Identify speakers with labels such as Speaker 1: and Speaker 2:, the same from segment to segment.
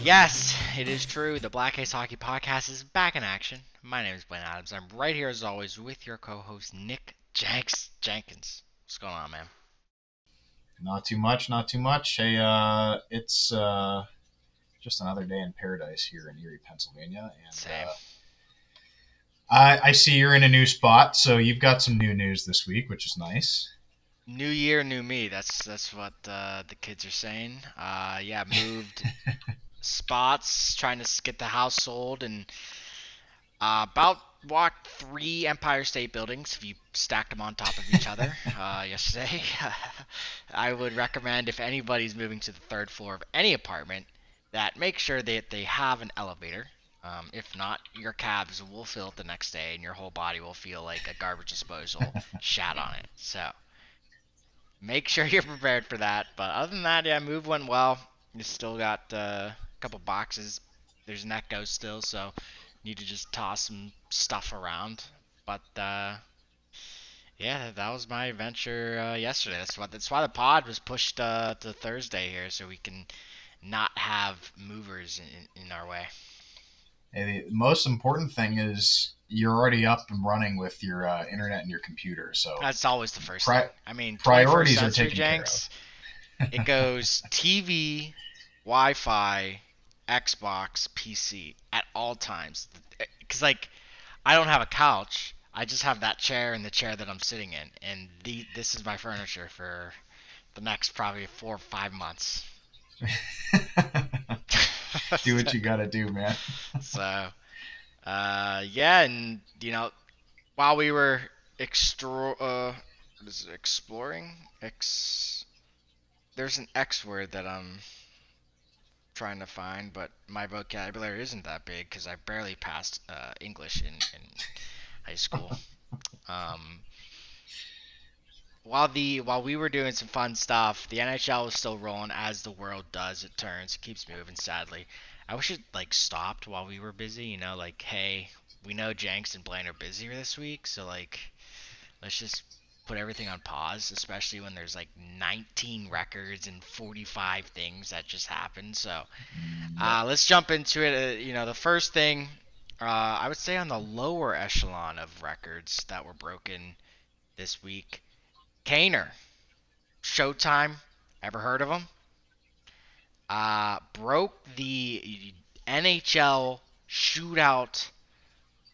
Speaker 1: Yes, it is true. The Black Ace Hockey Podcast is back in action. My name is Blaine Adams. I'm right here as always with your co-host Nick Jenks Jenkins. What's going on, man?
Speaker 2: Not too much, not too much. Hey, it's just another day in paradise here in Erie, Pennsylvania, and
Speaker 1: Same.
Speaker 2: I see you're in a new spot, so you've got some new news this week, which is nice.
Speaker 1: New year, new me. That's what the kids are saying. Yeah, moved spots, trying to get the house sold, and about walked 3 Empire State Buildings if you stacked them on top of each other yesterday. I would recommend if anybody's moving to the third floor of any apartment that make sure that they have an elevator. If not, your calves will feel it the next day and your whole body will feel like a garbage disposal shat on it. So make sure you're prepared for that. But other than that, yeah, move went well. You still got a couple boxes. There's an echo still, so need to just toss some stuff around. But yeah, that was my adventure yesterday. That's why the pod was pushed to Thursday here, so we can not have movers in our way.
Speaker 2: Hey, the most important thing is you're already up and running with your internet and your computer, so
Speaker 1: That's always the first thing.
Speaker 2: pri-
Speaker 1: I mean, 21st
Speaker 2: priorities are
Speaker 1: century,
Speaker 2: taken care
Speaker 1: Jenks.
Speaker 2: of.
Speaker 1: It goes TV, Wi-Fi, Xbox, PC at all times. Because like I don't have a couch. I just have that chair and the chair that I'm sitting in, and this is my furniture for the next probably 4 or 5 months.
Speaker 2: Do what you gotta do, man.
Speaker 1: So, yeah, and while we were what is it, exploring, there's an X word that I'm trying to find, but my vocabulary isn't that big because I barely passed English in high school. Um, while we were doing some fun stuff, the NHL was still rolling as the world does. It turns, it keeps moving. Sadly, I wish it like stopped while we were busy. Like hey, we know Jenks and Blaine are busier this week, so like let's just put everything on pause, especially when there's like 19 records and 45 things that just happened. So
Speaker 2: Yep.
Speaker 1: let's jump into it. The first thing I would say on the lower echelon of records that were broken this week, Kaner, Showtime. Ever heard of him? Broke the NHL shootout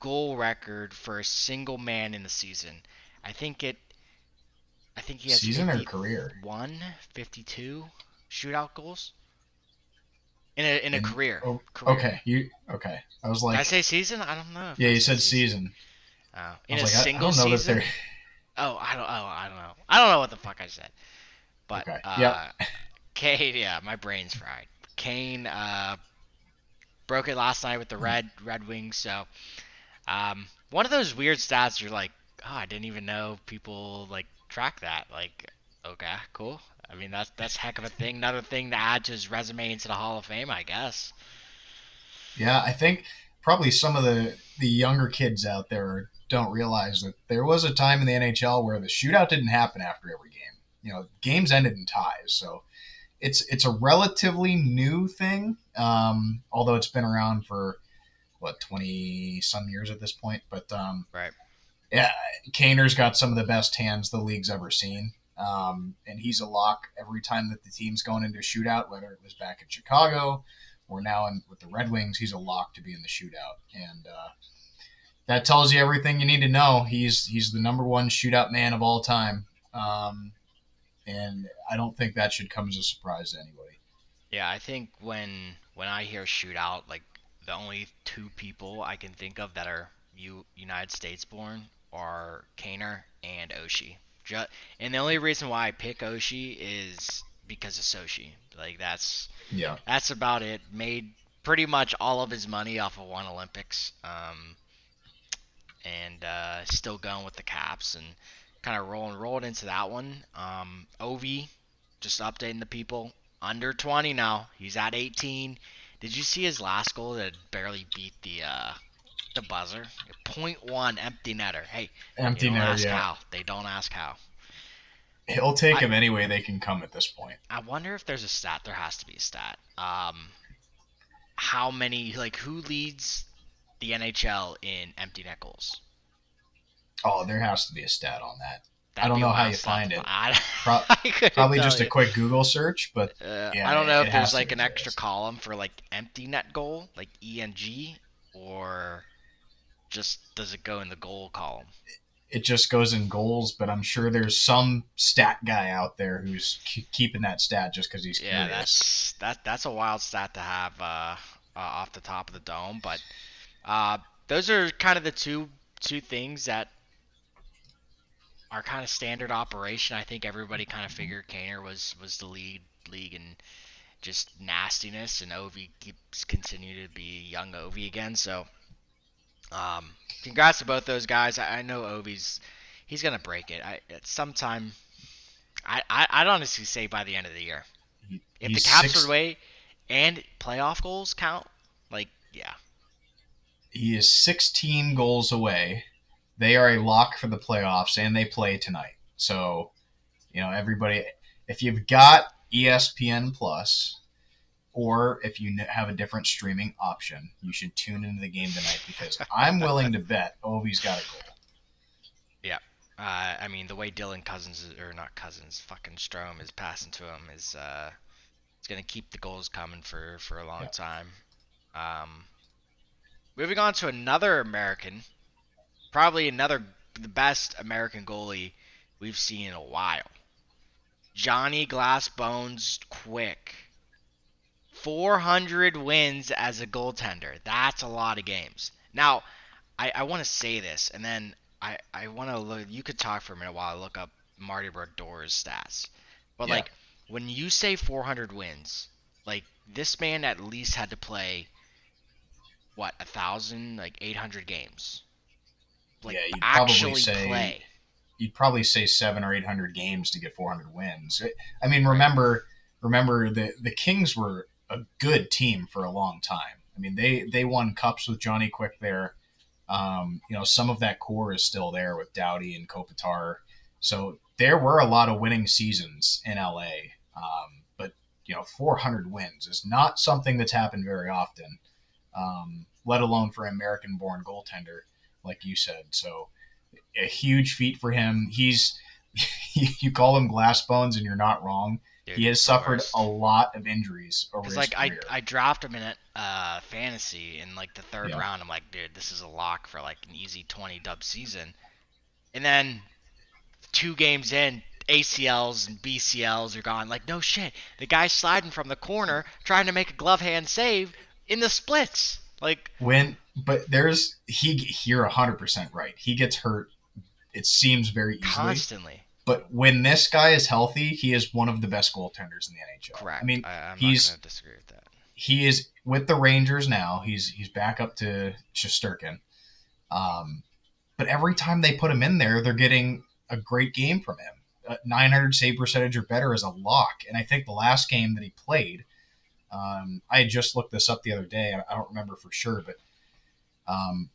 Speaker 1: goal record for a single man in the season. I think it. I think he has
Speaker 2: Season or career?
Speaker 1: 51, 52 shootout goals in a
Speaker 2: And
Speaker 1: career.
Speaker 2: oh,
Speaker 1: Career.
Speaker 2: okay. I was
Speaker 1: Did I
Speaker 2: like,
Speaker 1: say season? I don't know if
Speaker 2: yeah,
Speaker 1: I
Speaker 2: you
Speaker 1: said
Speaker 2: said
Speaker 1: season.
Speaker 2: season. I
Speaker 1: In
Speaker 2: was
Speaker 1: a
Speaker 2: like, I
Speaker 1: single
Speaker 2: don't know that
Speaker 1: season?
Speaker 2: they're
Speaker 1: Oh, I don't. Oh, I don't know. I don't know what the fuck I said. But
Speaker 2: okay. Yep.
Speaker 1: Kane, yeah, my brain's fried. Kane broke it last night with the Red Wings. So one of those weird stats. You're like, oh, I didn't even know people like track that. Like, okay, cool. I mean, that's a heck of a thing. Another thing to add to his resume into the Hall of Fame, I guess.
Speaker 2: Yeah, I think probably some of the younger kids out there don't realize that there was a time in the NHL where the shootout didn't happen after every game. Games ended in ties, so it's a relatively new thing. Although it's been around for what 20 some years at this point, but
Speaker 1: Right.
Speaker 2: yeah, Kaner's got some of the best hands the league's ever seen. And he's a lock every time that the team's going into a shootout, whether it was back in Chicago or now with the Red Wings. He's a lock to be in the shootout, and that tells you everything you need to know. He's the number one shootout man of all time, and I don't think that should come as a surprise to anybody.
Speaker 1: Yeah, I think when I hear shootout, like the only two people I can think of that are United States born are Kaner and Oshie. And the only reason why I pick Oshie is because of Sochi. Like
Speaker 2: Yeah.
Speaker 1: that's about it. Made pretty much all of his money off of one Olympics, and still going with the Caps and kind of rolled into that one. Ovi, just updating the people, under 20 now. He's at 18. Did you see his last goal that barely beat the buzzer? Point .1 empty netter. Hey, they
Speaker 2: Empty
Speaker 1: don't
Speaker 2: netter,
Speaker 1: ask
Speaker 2: yeah.
Speaker 1: how. They don't ask how.
Speaker 2: He'll take
Speaker 1: I
Speaker 2: him any way they can come at this point.
Speaker 1: I wonder if there's a stat. There has to be a stat. how many, like, who leads the NHL in empty net goals?
Speaker 2: Oh, there has to be a stat on that. I
Speaker 1: That'd
Speaker 2: don't
Speaker 1: be a
Speaker 2: know how
Speaker 1: wild
Speaker 2: you
Speaker 1: stat to
Speaker 2: find
Speaker 1: find.
Speaker 2: it.
Speaker 1: I,
Speaker 2: Pro-
Speaker 1: I couldn't
Speaker 2: Probably
Speaker 1: tell
Speaker 2: just a
Speaker 1: you.
Speaker 2: quick Google search, but yeah,
Speaker 1: I don't know
Speaker 2: it
Speaker 1: if there's
Speaker 2: has to
Speaker 1: like an extra
Speaker 2: exist.
Speaker 1: column for like empty net goal, like ENG, or just does it go in the goal column?
Speaker 2: It just goes in goals, but I'm sure there's some stat guy out there who's keeping that stat just because he's
Speaker 1: Yeah,
Speaker 2: curious.
Speaker 1: that's a wild stat to have off the top of the dome. But uh, those are kind of the two things that are kind of standard operation. I think everybody kind of figured Kaner was the league in just nastiness, and Ovi keeps continuing to be young Ovi again. So congrats to both those guys. I know Ovi's he's gonna break it. At some time, I'd honestly say by the end of the year, if the
Speaker 2: He's
Speaker 1: Caps are
Speaker 2: six.
Speaker 1: away and playoff goals count, like yeah,
Speaker 2: He is 16 goals away. They are a lock for the playoffs, and they play tonight. So everybody, if you've got ESPN Plus, or if you have a different streaming option, you should tune into the game tonight because I'm willing to bet Ovi's got a goal.
Speaker 1: yeah. I mean, the way Dylan Cousins or not Cousins, fucking Strom is passing to him is it's gonna keep the goals coming for a long
Speaker 2: Yeah,
Speaker 1: time. Um, moving on to another American, probably another the best American goalie we've seen in a while. Johnny Glassbones Quick. 400 wins as a goaltender. That's a lot of games. Now, I want to say this, and then I want to look. You could talk for a minute while I look up Marty Brodor's stats. But
Speaker 2: yeah,
Speaker 1: like when you say 400 wins, like this man at least had to play what 1,000, like 800 games, like
Speaker 2: yeah.
Speaker 1: actually play.
Speaker 2: You'd probably say 700 or 800 games to get 400 wins. I mean,
Speaker 1: Right.
Speaker 2: remember the Kings were a good team for a long time. I mean, they won cups with Johnny Quick there. Some of that core is still there with Doughty and Kopitar. So there were a lot of winning seasons in LA. But 400 wins is not something that's happened very often, let alone for an American-born goaltender, like you said. So a huge feat for him. He's you call him glass bones, and you're not wrong.
Speaker 1: Dude,
Speaker 2: He has
Speaker 1: he's the
Speaker 2: suffered a
Speaker 1: worst.
Speaker 2: lot of injuries over
Speaker 1: Cause
Speaker 2: his
Speaker 1: like I
Speaker 2: career.
Speaker 1: I dropped him in fantasy in like the third
Speaker 2: Yeah,
Speaker 1: round. I'm like, dude, this is a lock for like an easy 20 dub season. And then 2 games in, ACLs and BCLs are gone. Like no shit, the guy's sliding from the corner trying to make a glove hand save in the splits. Like
Speaker 2: but there's you're 100% right. He gets hurt. It seems very easily.
Speaker 1: constantly.
Speaker 2: But when this guy is healthy, he is one of the best goaltenders in the NHL. I
Speaker 1: Correct.
Speaker 2: mean,
Speaker 1: I'm not
Speaker 2: he's
Speaker 1: gonna disagree with that.
Speaker 2: he is with the Rangers now. He's back up to Shesterkin. Um, but every time they put him in there, they're getting a great game from him. 900 save percentage or better is a lock. And I think the last game that he played, I had just looked this up the other day. I don't remember for sure, but um,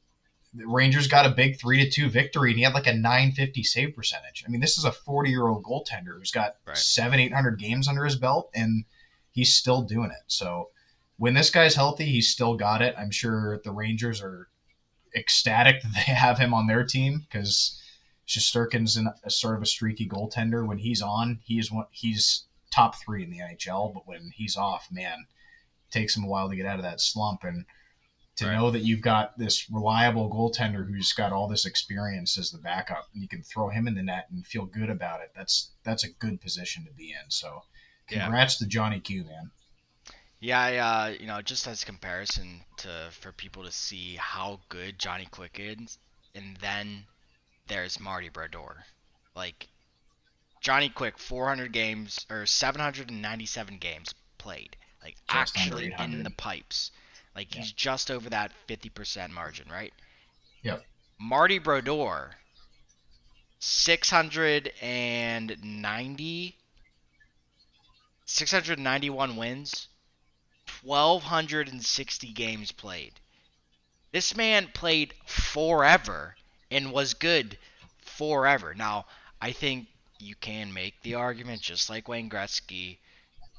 Speaker 2: the Rangers got a big 3-2 victory, and he had like a 950 save percentage. I mean, this is a 40-year-old goaltender who's got
Speaker 1: Right.
Speaker 2: 700-800 games under his belt, and he's still doing it. So when this guy's healthy, he's still got it. I'm sure the Rangers are ecstatic that they have him on their team because Shesterkin's a sort of a streaky goaltender. When he's on, he's top three in the NHL. But when he's off, man, it takes him a while to get out of that slump. And to
Speaker 1: Right.
Speaker 2: know that you've got this reliable goaltender who's got all this experience as the backup, and you can throw him in the net and feel good about it. That's a good position to be in. So,
Speaker 1: Yeah.
Speaker 2: congrats to Johnny Q, man.
Speaker 1: Yeah, just as comparison to for people to see how good Johnny Quick is, and then there's Marty Brodeur. Like Johnny Quick, 400 games or 797 games played, like
Speaker 2: Just under
Speaker 1: actually in the
Speaker 2: 800.
Speaker 1: pipes. Like
Speaker 2: Yeah.
Speaker 1: he's just over that 50% margin, right?
Speaker 2: Yep.
Speaker 1: Marty Brodeur, 690, 691 wins, 1,260 games played. This man played forever and was good forever. Now, I think you can make the argument, just like Wayne Gretzky,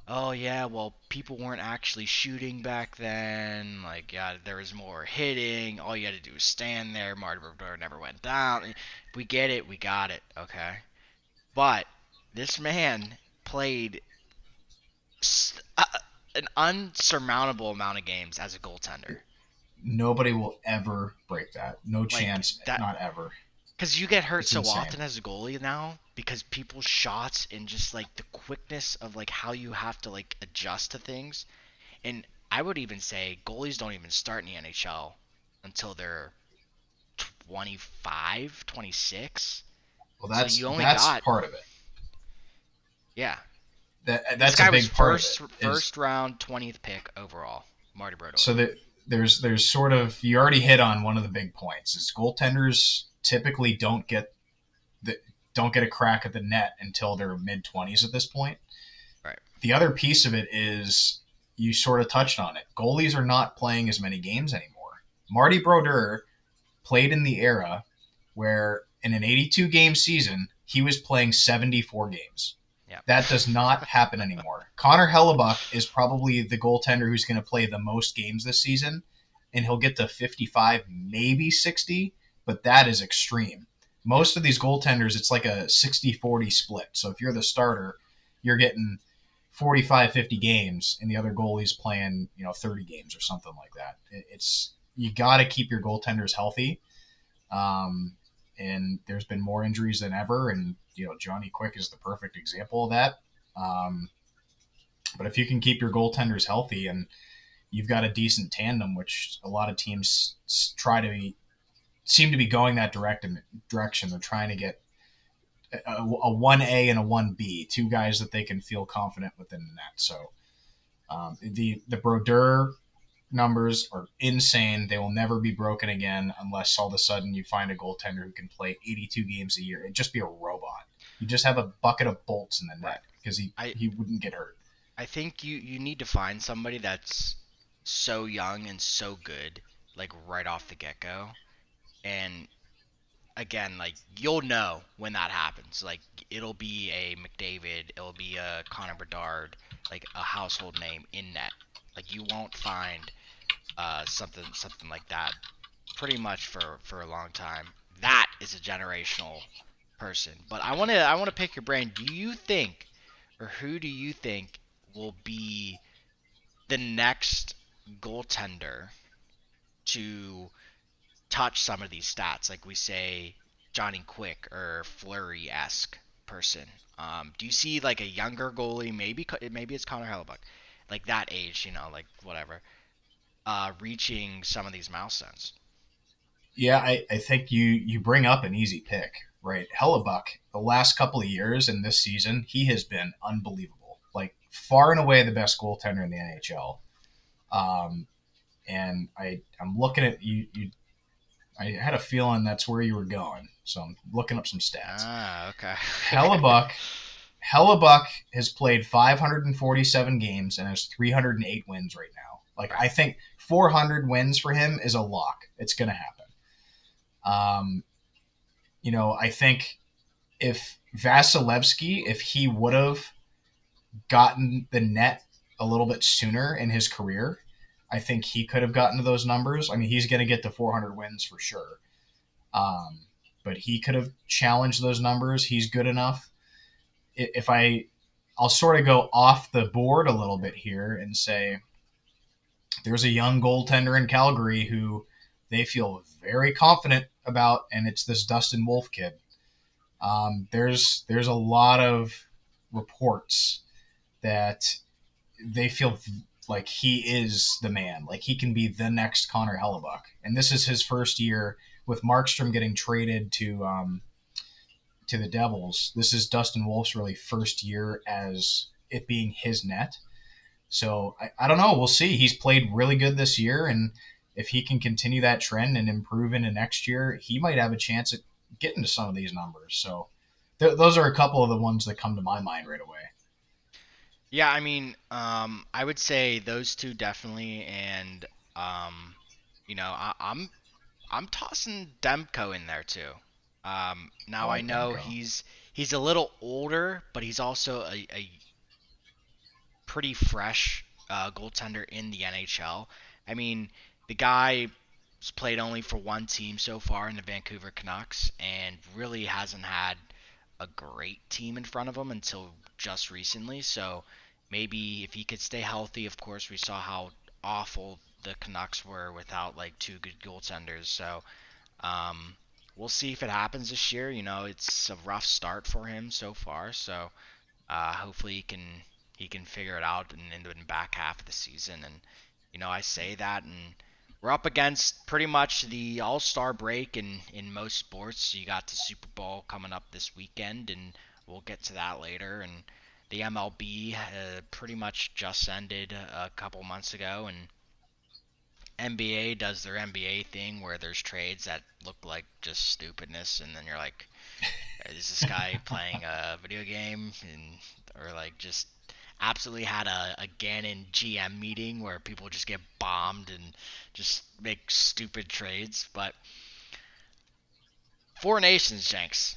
Speaker 1: oh yeah, well people weren't actually shooting back then. Like yeah, there was more hitting. All you had to do was stand there. Marty Brodeur never went down. We get it. We got it. Okay, but this man played an unsurmountable amount of games as a goaltender.
Speaker 2: Nobody will ever break that. No
Speaker 1: Like
Speaker 2: chance,
Speaker 1: that,
Speaker 2: not ever.
Speaker 1: because you get hurt
Speaker 2: It's
Speaker 1: so
Speaker 2: insane.
Speaker 1: often as a goalie now because people's shots and just like the quickness of like how you have to like adjust to things. And I would even say goalies don't even start in the NHL until they're 25, 26.
Speaker 2: Well,
Speaker 1: So
Speaker 2: that's
Speaker 1: you only
Speaker 2: that's
Speaker 1: got,
Speaker 2: part of it.
Speaker 1: yeah. This
Speaker 2: That's a
Speaker 1: guy was
Speaker 2: big part of it. Is
Speaker 1: first round 20th pick overall, Marty Brodeur.
Speaker 2: so that there's sort of you already hit on one of the big points. Is goaltenders typically the, don't get a crack at the net until they're mid 20s at this point.
Speaker 1: Right.
Speaker 2: The other piece of it is you sort of touched on it. Goalies are not playing as many games anymore. Marty Brodeur played in the era where in an 82 game season he was playing 74 games.
Speaker 1: Yeah.
Speaker 2: That does not happen anymore. Connor Hellebuck is probably the goaltender who's going to play the most games this season, and he'll get to 55, maybe 60, but that is extreme. Most of these goaltenders, it's like a 60-40 split. So if you're the starter, you're getting 45, 50 games, and the other goalie's playing, 30 games or something like that. It's you got to keep your goaltenders healthy. Um, and there's been more injuries than ever, and Johnny Quick is the perfect example of that. Um, but if you can keep your goaltenders healthy and you've got a decent tandem, which a lot of teams try to seem to be going that direction. They're trying to get a 1A and a 1B, two guys that they can feel confident within the net. So the Brodeur numbers are insane. They will never be broken again unless all of a sudden you find a goaltender who can play 82 games a year. It'd just be a robot. You just have a bucket of bolts in the
Speaker 1: Right.
Speaker 2: net because he,
Speaker 1: I
Speaker 2: he wouldn't get hurt.
Speaker 1: I think you need to find somebody that's so young and so good, like right off the get go. And again, like you'll know when that happens. Like it'll be a McDavid, it'll be a Connor Bedard, like a household name in net. Like you won't find something like that pretty much for a long time. That is a generational person. But I wanna pick your brain. Do you think, or who do you think will be the next goaltender to touch some of these stats? Like we say Johnny Quick or Flurry esque person. Do you see like a younger goalie, maybe it's Connor Hellebuck, like that age, like whatever, reaching some of these milestones?
Speaker 2: Yeah, I think you bring up an easy pick, right? Hellebuck, the last couple of years and this season, he has been unbelievable. Like far and away the best goaltender in the NHL. Um, and I'm looking at you. I had a feeling that's where you were going, so I'm looking up some stats.
Speaker 1: Ah, okay.
Speaker 2: Hellebuck Hellebuck has played 547 games and has 308 wins right now. Like
Speaker 1: Right.
Speaker 2: I think 400 wins for him is a lock. It's going to happen. Um, I think if Vasilevsky, if he would have gotten the net a little bit sooner in his career, I think he could have gotten to those numbers. I mean, he's going to get to 400 wins for sure. Um, but he could have challenged those numbers. He's good enough. If I'll sort of go off the board a little bit here and say there's a young goaltender in Calgary who they feel very confident about, and it's this Dustin Wolf kid. There's a lot of reports that they feel like he is the man, like he can be the next Connor Hellebuck, and this is his first year with Markstrom getting traded to the Devils. This is Dustin Wolf's really first year as it being his net. So I don't know. We'll see. He's played really good this year, and if he can continue that trend and improve into next year, he might have a chance at getting to some of these numbers. So those are a couple of the ones that come to my mind right away.
Speaker 1: Yeah, I mean, I would say those two definitely, and I'm tossing Demko in there too.
Speaker 2: I
Speaker 1: Now I
Speaker 2: like
Speaker 1: know
Speaker 2: Demko.
Speaker 1: he's a little older, but he's also a pretty fresh goaltender in the NHL. I mean, the guy's played only for one team so far in the Vancouver Canucks and really hasn't had a great team in front of him until just recently. So maybe if he could stay healthy, of course, we saw how awful the Canucks were without like two good goaltenders. So um, we'll see if it happens this year. It's a rough start for him so far. So hopefully he can figure it out in the back half of the season. And I say that, and we're up against pretty much the All-Star break in most sports. You got the Super Bowl coming up this weekend, and we'll get to that later. And the MLB pretty much just ended a couple months ago, and NBA does their NBA thing where there's trades that look like just stupidness, and then you're like, is this guy playing a video game or like just absolutely had a Ganon GM meeting where people just get bombed and just make stupid trades. But Four Nations, Jenks.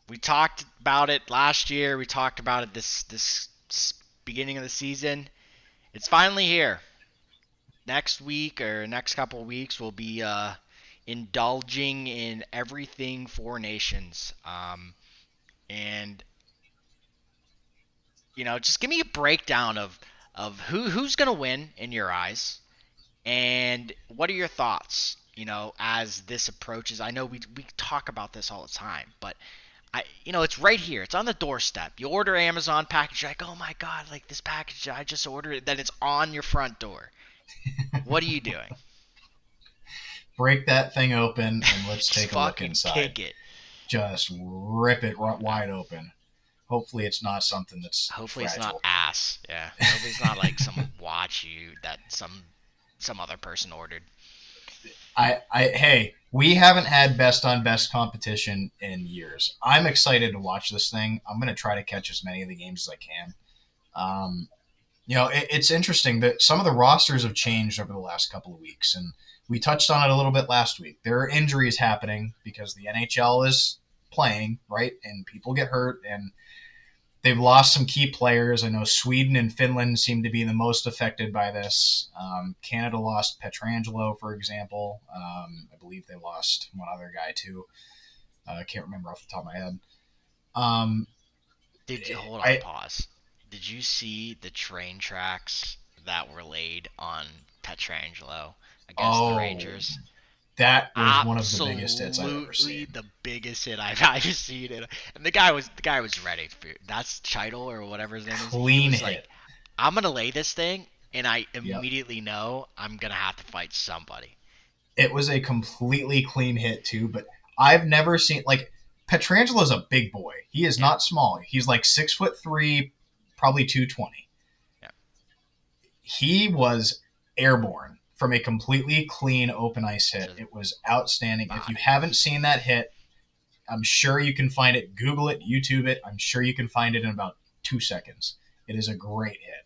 Speaker 1: We talked about it last year. We talked about it this beginning of the season. It's finally here. Next week or next couple of weeks, we'll be indulging in everything Four Nations. And just give me a breakdown of who's gonna win in your eyes, and what are your thoughts? As this approaches, I know we talk about this all the time, but it's right here. It's on the doorstep. You order Amazon package, you're like, oh my god, like this package I just ordered it. Then it's on your front door. What are you doing?
Speaker 2: Break that thing open and let's
Speaker 1: Just
Speaker 2: take a look
Speaker 1: fucking
Speaker 2: inside.
Speaker 1: kick it.
Speaker 2: Just rip it wide open. Hopefully, it's not something that's
Speaker 1: Hopefully it's not
Speaker 2: fragile.
Speaker 1: ass. Yeah. Hopefully it's not like some watch you that some other person ordered.
Speaker 2: Hey, we haven't had best on best competition in years. I'm excited to watch this thing. I'm gonna try to catch as many of the games as I can. Um, it's interesting that some of the rosters have changed over the last couple of weeks, and we touched on it a little bit last week. There are injuries happening because the NHL is playing, right, and people get hurt, and they've lost some key players. I know Sweden and Finland seem to be the most affected by this. Canada lost Petrangelo, for example. I believe they lost one other guy too. I can't remember off the top of my head. Um,
Speaker 1: Did you hold on,
Speaker 2: I
Speaker 1: pause? Did you see the train tracks that were laid on Petrangelo against the
Speaker 2: oh,
Speaker 1: Rangers?
Speaker 2: that was one of the biggest hits I've ever
Speaker 1: Absolutely
Speaker 2: seen.
Speaker 1: the biggest hit I've seen it. And the guy was ready for that's Chital or whatever his name is. He
Speaker 2: Clean
Speaker 1: was like,
Speaker 2: hit.
Speaker 1: I'm gonna lay this thing, and I
Speaker 2: Yep.
Speaker 1: immediately know I'm gonna have to fight somebody.
Speaker 2: It was a completely clean hit too, but I've never seen like Petrangelo's a big boy. He is
Speaker 1: Yeah,
Speaker 2: not small. He's like 6'3", probably 220.
Speaker 1: yeah,
Speaker 2: He was airborne from a completely clean open ice hit.
Speaker 1: just
Speaker 2: It was outstanding. If you
Speaker 1: body.
Speaker 2: haven't seen that hit, I'm sure you can find it. Google it, YouTube it. I'm sure you can find it in about 2 seconds. It is a great hit.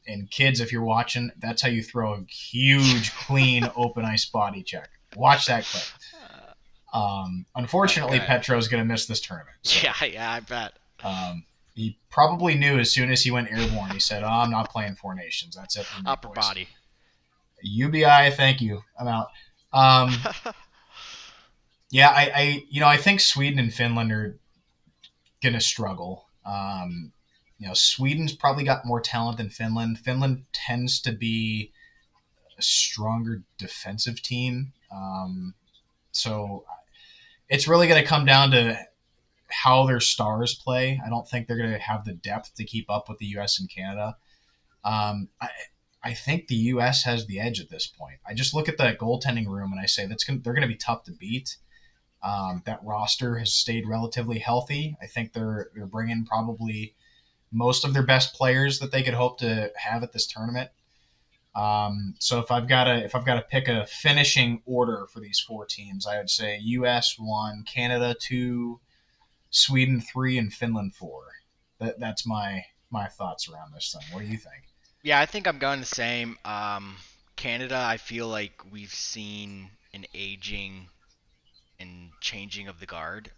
Speaker 2: And kids, if you're watching, that's how you throw a huge, clean, open ice body check. Watch that clip. Unfortunately,
Speaker 1: Okay.
Speaker 2: Petro's going to miss this tournament. So
Speaker 1: Yeah, yeah, I bet.
Speaker 2: he probably knew as soon as he went airborne. He said, "Oh, I'm not playing Four Nations. That's it for me,
Speaker 1: Upper
Speaker 2: boys.
Speaker 1: body.
Speaker 2: UBI, thank you. I'm out." Yeah, I think Sweden and Finland are going to struggle. Sweden's probably got more talent than Finland. Finland tends to be a stronger defensive team. So it's really going to come down to how their stars play. I don't think they're going to have the depth to keep up with the U.S. and Canada. Um, I, I think the U.S. has the edge at this point. I just look at the goaltending room and I say they're going to be tough to beat. That roster has stayed relatively healthy. I think they're bringing probably most of their best players that they could hope to have at this tournament. So if I've got to pick a finishing order for these four teams, I would say U.S. 1, Canada 2, Sweden 3, and Finland 4. That's my thoughts around this thing. What do you think?
Speaker 1: Yeah, I think I'm going the same. Canada, I feel like we've seen an aging and changing of the guard.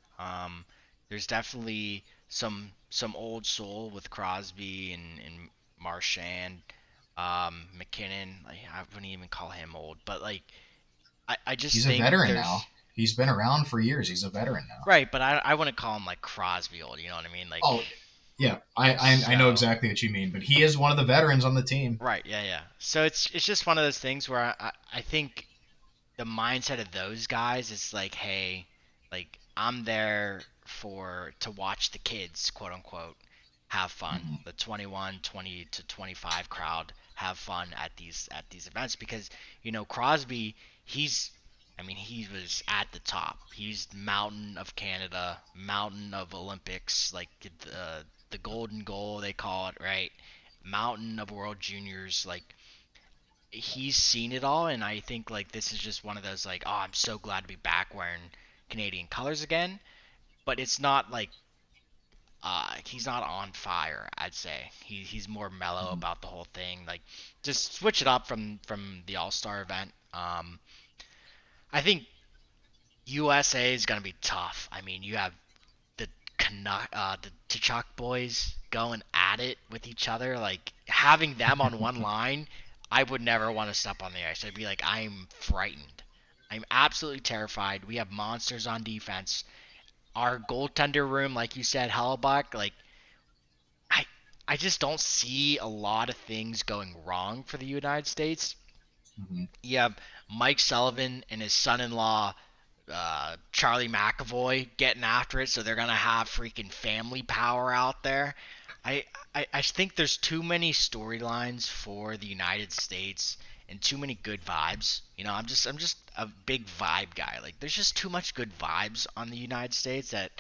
Speaker 1: There's definitely some old soul with Crosby and Marchand, McKinnon. Like, I wouldn't even call him old, but like I just
Speaker 2: He's a
Speaker 1: think
Speaker 2: veteran
Speaker 1: there's
Speaker 2: now. He's been around for years. He's a veteran now.
Speaker 1: right, but I wouldn't call him like Crosby old. You know what I mean? Like
Speaker 2: Oh, yeah, I know
Speaker 1: so.
Speaker 2: exactly what you mean, but he is one of the veterans on the team.
Speaker 1: Right, yeah, yeah. So it's just one of those things where I think the mindset of those guys is like, hey, like I'm there for to watch the kids, quote unquote, have fun.
Speaker 2: Hmm.
Speaker 1: The 21, 20 to 25 crowd have fun at these events because Crosby, he's I mean he was at the top. He's the mountain of Canada, mountain of Olympics, like the golden goal they call it, right? Mountain of World Juniors, like he's seen it all, and I think like this is just one of those like, oh, I'm so glad to be back wearing Canadian colors again. But it's not like he's not on fire. I'd say he's more mellow
Speaker 2: Hmm.
Speaker 1: about the whole thing. Like just switch it up from the All Star event. I think USA is gonna be tough. I mean, you have the T'Chak boys going at it with each other, like having them on one line, I would never want to step on the ice. I'd be like, I'm frightened. I'm absolutely terrified. We have monsters on defense. Our goaltender room, like you said, Hellebuck, like I I just don't see a lot of things going wrong for the United States.
Speaker 2: Hmm.
Speaker 1: You have Mike Sullivan and his son-in-law Charlie McAvoy getting after it, so they're gonna have freaking family power out there. I, I think there's too many storylines for the United States and too many good vibes. I'm just a big vibe guy. Like there's just too much good vibes on the United States that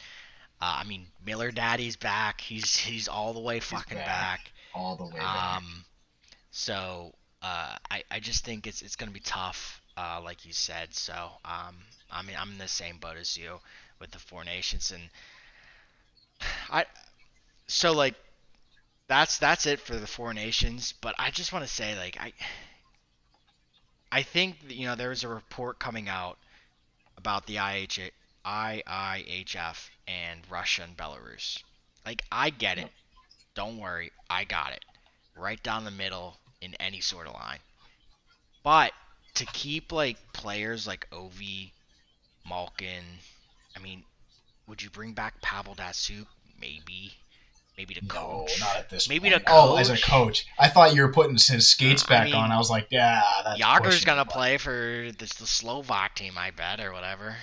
Speaker 1: I mean Miller Daddy's back. He's all the way
Speaker 2: He's
Speaker 1: fucking
Speaker 2: back,
Speaker 1: back.
Speaker 2: all the way back.
Speaker 1: Um, so I just think it's gonna be tough, like you said. So I mean I'm in the same boat as you with the Four Nations, and I so like that's it for the Four Nations. But I just want to say like I think there was a report coming out about the IIHF and Russia and Belarus. Like I get it.
Speaker 2: Yep.
Speaker 1: Don't worry, I got it. Right down the middle in any sort of line. But to keep like players like Ovi, Malkin, I mean, would you bring back Pavel Datsuk? Maybe. Maybe to
Speaker 2: No, not
Speaker 1: coach.
Speaker 2: at this
Speaker 1: Maybe to
Speaker 2: point. Oh, as a
Speaker 1: coach.
Speaker 2: coach, I thought you were putting his skates
Speaker 1: I
Speaker 2: back on. I
Speaker 1: mean,
Speaker 2: was like, yeah, that's
Speaker 1: Yager's
Speaker 2: pushing it,
Speaker 1: gonna
Speaker 2: but
Speaker 1: play for the Slovak team, I bet, or whatever.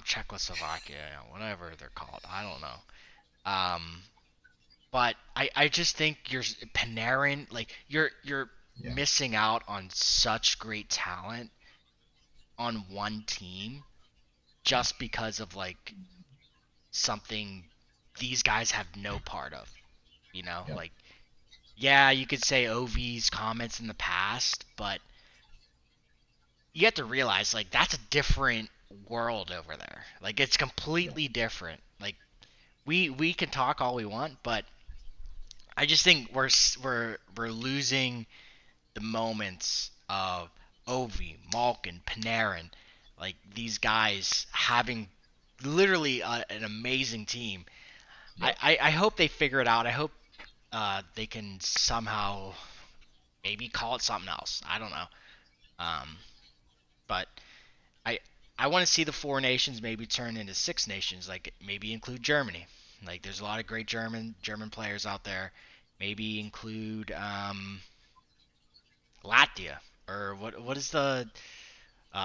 Speaker 1: Czechoslovakia, whatever they're called. I don't know. Um, but I just think you're Panarin, like you're
Speaker 2: yeah,
Speaker 1: missing out on such great talent on one team
Speaker 2: yeah,
Speaker 1: just because of like something these guys have no part of.
Speaker 2: yeah,
Speaker 1: Like yeah, you could say OV's comments in the past, but you have to realize like that's a different world over there. Like it's
Speaker 2: yeah,
Speaker 1: completely different. Like we can talk all we want, but I just think we're losing the moments of Ovi, Malkin, Panarin, like these guys having literally an amazing team.
Speaker 2: yep,
Speaker 1: I hope they figure it out. I hope they can somehow maybe call it something else. I don't know. Um, but I I want to see the four nations maybe turn into six nations, like maybe include Germany. Like there's a lot of great German players out there. Maybe include Latvia or what is the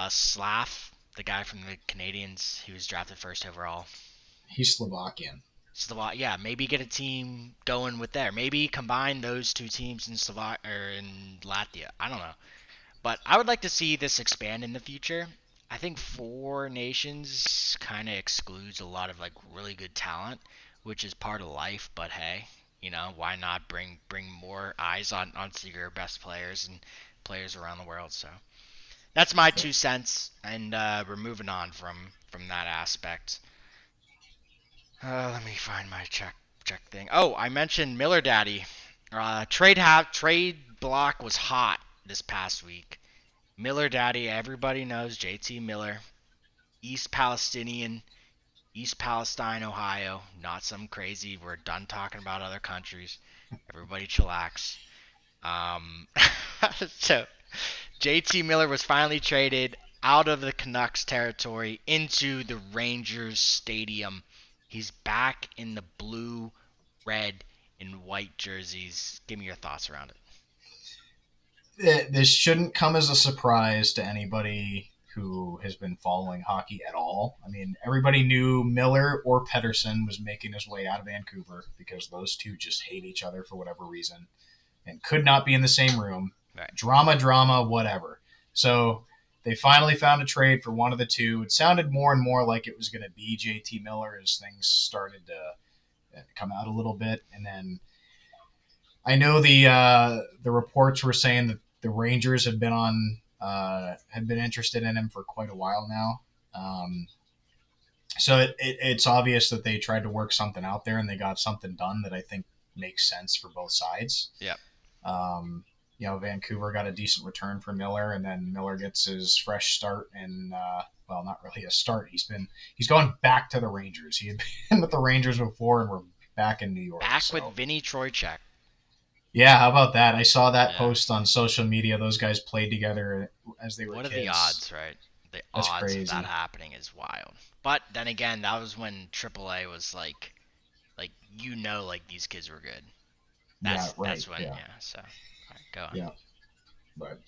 Speaker 1: Slav, the guy from the Canadians. He was drafted first overall.
Speaker 2: he's Slovakian.
Speaker 1: Yeah, maybe get a team going with there. Maybe combine those two teams in Slovak or in Latvia. I don't know. But I would like to see this expand in the future. I think four nations kind of excludes a lot of like really good talent, which is part of life. But hey, why not bring more eyes onto your best players and players around the world? So that's my
Speaker 2: Yep.
Speaker 1: 2 cents, and we're moving on from that aspect. Let me find my check thing. Oh, I mentioned Miller Daddy. Trade block was hot this past week. Miller Daddy, everybody knows JT Miller, East Palestinian, East Palestine, Ohio. Not some crazy. We're done talking about other countries. Everybody chillax. Um, so JT Miller was finally traded out of the Canucks territory into the Rangers stadium. He's back in the blue, red, and white jerseys. Give me your thoughts around it.
Speaker 2: This shouldn't come as a surprise to anybody who has been following hockey at all. I mean, everybody knew Miller or Pedersen was making his way out of Vancouver because those two just hate each other for whatever reason and could not be in the same room.
Speaker 1: Right.
Speaker 2: Drama, whatever. So they finally found a trade for one of the two. It sounded more and more like it was going to be JT Miller as things started to come out a little bit. And then I know the reports were saying that the Rangers had been interested in him for quite a while now. So it's obvious that they tried to work something out there and they got something done that I think makes sense for both sides.
Speaker 1: Yep.
Speaker 2: Vancouver got a decent return for Miller, and then Miller gets his fresh start, and well, not really a start. He's gone back to the Rangers. He had been with the Rangers before, and we're back in New York.
Speaker 1: Back
Speaker 2: So.
Speaker 1: with Vinny Trocheck.
Speaker 2: Yeah, how about that? I saw that
Speaker 1: Yeah.
Speaker 2: post on social media. Those guys played together as they were
Speaker 1: What are
Speaker 2: kids.
Speaker 1: the odds, right? The
Speaker 2: That's
Speaker 1: odds of
Speaker 2: crazy.
Speaker 1: that happening is wild. But then again, that was when AAA was like like these kids were good.
Speaker 2: Yeah, right.
Speaker 1: That's when
Speaker 2: Yeah.
Speaker 1: So, all right, go on.
Speaker 2: Yeah. But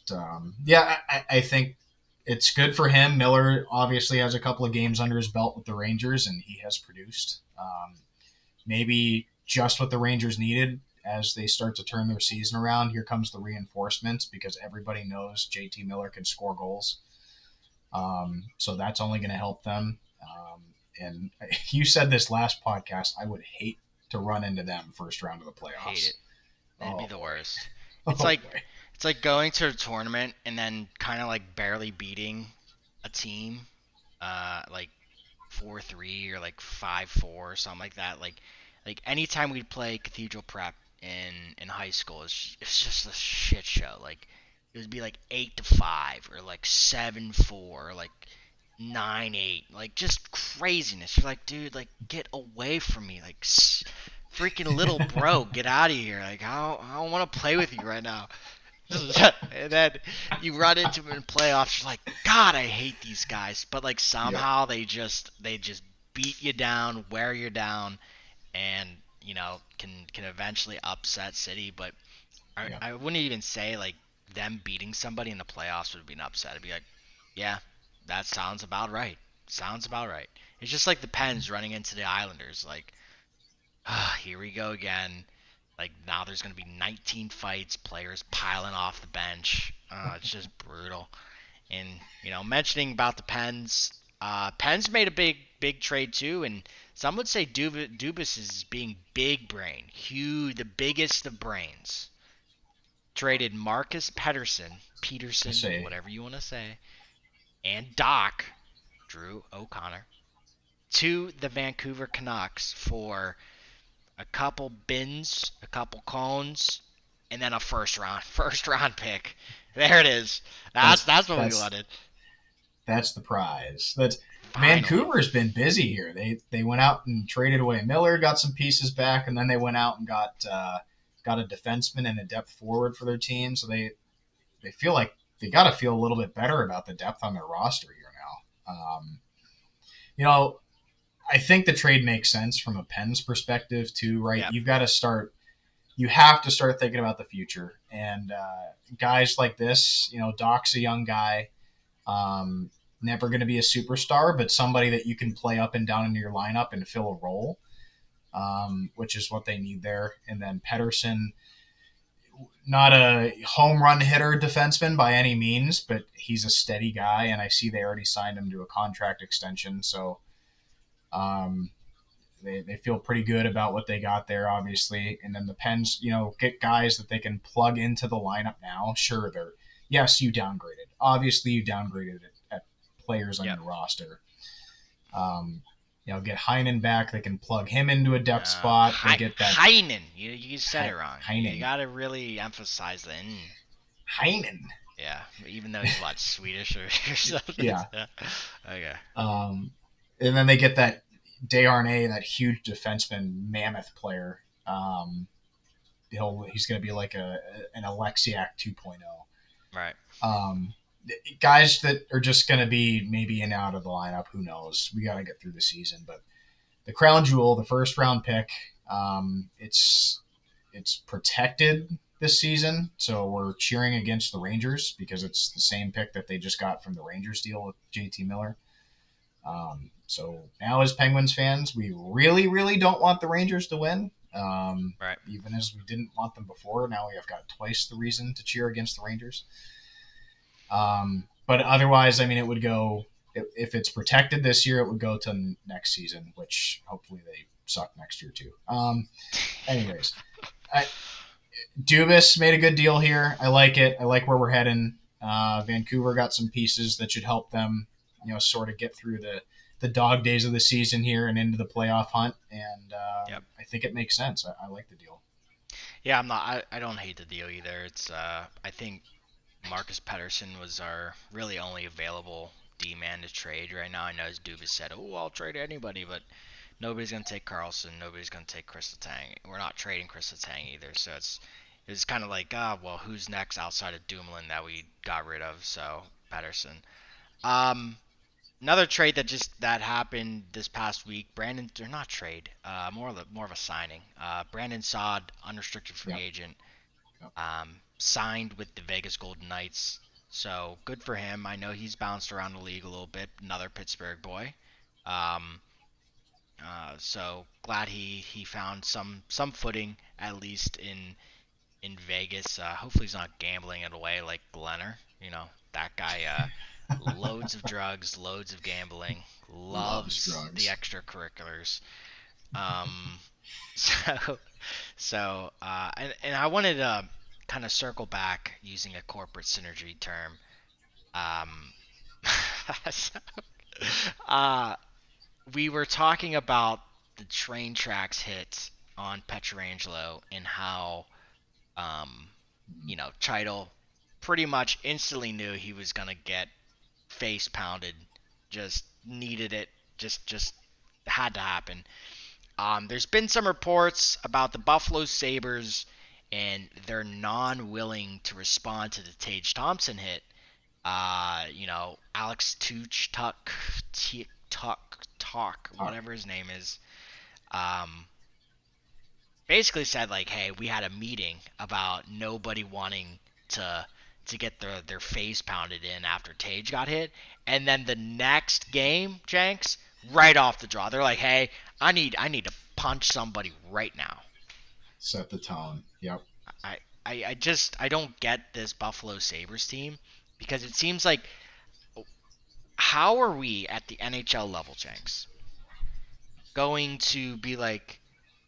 Speaker 2: yeah, I think it's good for him. Miller obviously has a couple of games under his belt with the Rangers, and he has produced. Maybe just what the Rangers needed as they start to turn their season around. Here comes the reinforcements because everybody knows JT Miller can score goals. So that's only going to help them. And you said this last podcast, I would hate to run into them first round of the playoffs.
Speaker 1: Hate it. It'd be the worst.
Speaker 2: Oh,
Speaker 1: It's like
Speaker 2: boy.
Speaker 1: it's like going to a tournament and then kind of like barely beating a team, like 4-3 or like 5-4 or something like that. Like anytime we'd play Cathedral Prep in high school, it's just a shit show. Like it would be like 8-5 or like 7-4 or like 9-8, like just craziness. You're like, dude, like get away from me, like freaking little bro, get out of here. Like I don't want to play with you right now. And then you run into them in playoffs. You're like, God, I hate these guys. But like
Speaker 2: Yep.
Speaker 1: somehow they just beat you down, wear you down, and can eventually upset City. But
Speaker 2: Yep.
Speaker 1: I wouldn't even say like them beating somebody in the playoffs would be an upset. I'd be like, yeah, that sounds about right. Sounds about right. It's just like the Pens running into the Islanders. Like, here we go again. Like now there's gonna be 19 fights, players piling off the bench. It's just brutal. And mentioning about the Pens, Pens made a big trade too, and some would say Dubas is being big brain, huge, the biggest of brains. Traded Marcus
Speaker 2: I
Speaker 1: Peterson,
Speaker 2: say,
Speaker 1: whatever you want to say, and Doc Drew O'Connor to the Vancouver Canucks for a couple bins, a couple cones, and then a first round pick. There it is. That's
Speaker 2: that's
Speaker 1: that's what we
Speaker 2: that's
Speaker 1: wanted.
Speaker 2: that's the prize. That's
Speaker 1: Finally.
Speaker 2: Vancouver's been busy here. They went out and traded away Miller, got some pieces back, and then they went out and got a defenseman and a depth forward for their team. So they feel like they got to feel a little bit better about the depth on their roster here now. You know, I think the trade makes sense from a Pens perspective too, right?
Speaker 1: Yep.
Speaker 2: You have to start thinking about the future. And guys like this, Doc's a young guy, never going to be a superstar, but somebody that you can play up and down into your lineup and fill a role, which is what they need there. And then Pedersen, not a home run hitter defenseman by any means, but he's a steady guy, and I see they already signed him to a contract extension. So um, they feel pretty good about what they got there, obviously. And then the Pens, get guys that they can plug into the lineup now. Sure, yes, you downgraded. Obviously, you downgraded at players on
Speaker 1: Yep.
Speaker 2: your roster. Um, get Heinen back. They can plug him into a depth spot. They get that
Speaker 1: Heinen. You said it wrong. You
Speaker 2: Heinen.
Speaker 1: gotta really emphasize the N.
Speaker 2: Heinen.
Speaker 1: Yeah, even though he's what, Swedish or something.
Speaker 2: Yeah.
Speaker 1: Okay.
Speaker 2: And then they get that Desharnais, that huge defenseman, mammoth player. he's going to be like an Alexiak 2.0.
Speaker 1: Right.
Speaker 2: Um, Guys that are just going to be maybe in and out of the lineup. Who knows? We got to get through the season, but the crown jewel, the first round pick, it's protected this season, so we're cheering against the Rangers because it's the same pick that they just got from the Rangers deal with JT Miller. So now, as Penguins fans, we really, really don't want the Rangers to win.
Speaker 1: Right.
Speaker 2: Even as we didn't want them before, now we have got twice the reason to cheer against the Rangers. But otherwise, I mean, it would go if it's protected this year, it would go to next season, which hopefully they suck next year too. Anyways, Dubas made a good deal here. I like it. I like where we're heading. Vancouver got some pieces that should help them, sort of get through the dog days of the season here and into the playoff hunt. And
Speaker 1: Yep.
Speaker 2: I think it makes sense. I like the deal.
Speaker 1: Yeah, I'm not. I don't hate the deal either. It's. I think Marcus Pettersson was our really only available D man to trade right now. I know as Dubas said, "Oh, I'll trade anybody," but nobody's gonna take Carlson. Nobody's gonna take Chris Letang. We're not trading Chris Letang either. So it's kind of like, well, who's next outside of Dumoulin that we got rid of? So Pettersson. Um, Another trade that happened this past week. Brandon, or not trade, more of a signing. Brandon Saad, unrestricted free
Speaker 2: Yep.
Speaker 1: agent,
Speaker 2: Yep.
Speaker 1: signed with the Vegas Golden Knights. So good for him. I know he's bounced around the league a little bit. Another Pittsburgh boy. Um, so glad he found some footing at least in Vegas. Hopefully he's not gambling it away like Glenner. That guy. Loads of drugs, loads of gambling,
Speaker 2: Loves
Speaker 1: loves the
Speaker 2: drugs.
Speaker 1: extracurriculars. Um, so and I wanted to kind of circle back using a corporate synergy term. Um, so, uh, we were talking about the train tracks hit on Petrangelo and how um, Chital pretty much instantly knew he was gonna get face pounded. Just needed it. Just had to happen. There's been some reports about the Buffalo Sabres and they're non-willing to respond to the Tage Thompson hit. Alex Tuch Tuck,
Speaker 2: Talk.
Speaker 1: whatever his name is, um, basically said like, hey, we had a meeting about nobody wanting to get their face pounded in after Tage got hit, and then the next game, Jenks, right off the draw, they're like, hey, I need to punch somebody right now.
Speaker 2: Set the tone. Yep.
Speaker 1: I don't get this Buffalo Sabres team because it seems like how are we at the NHL level, Jenks, going to be like,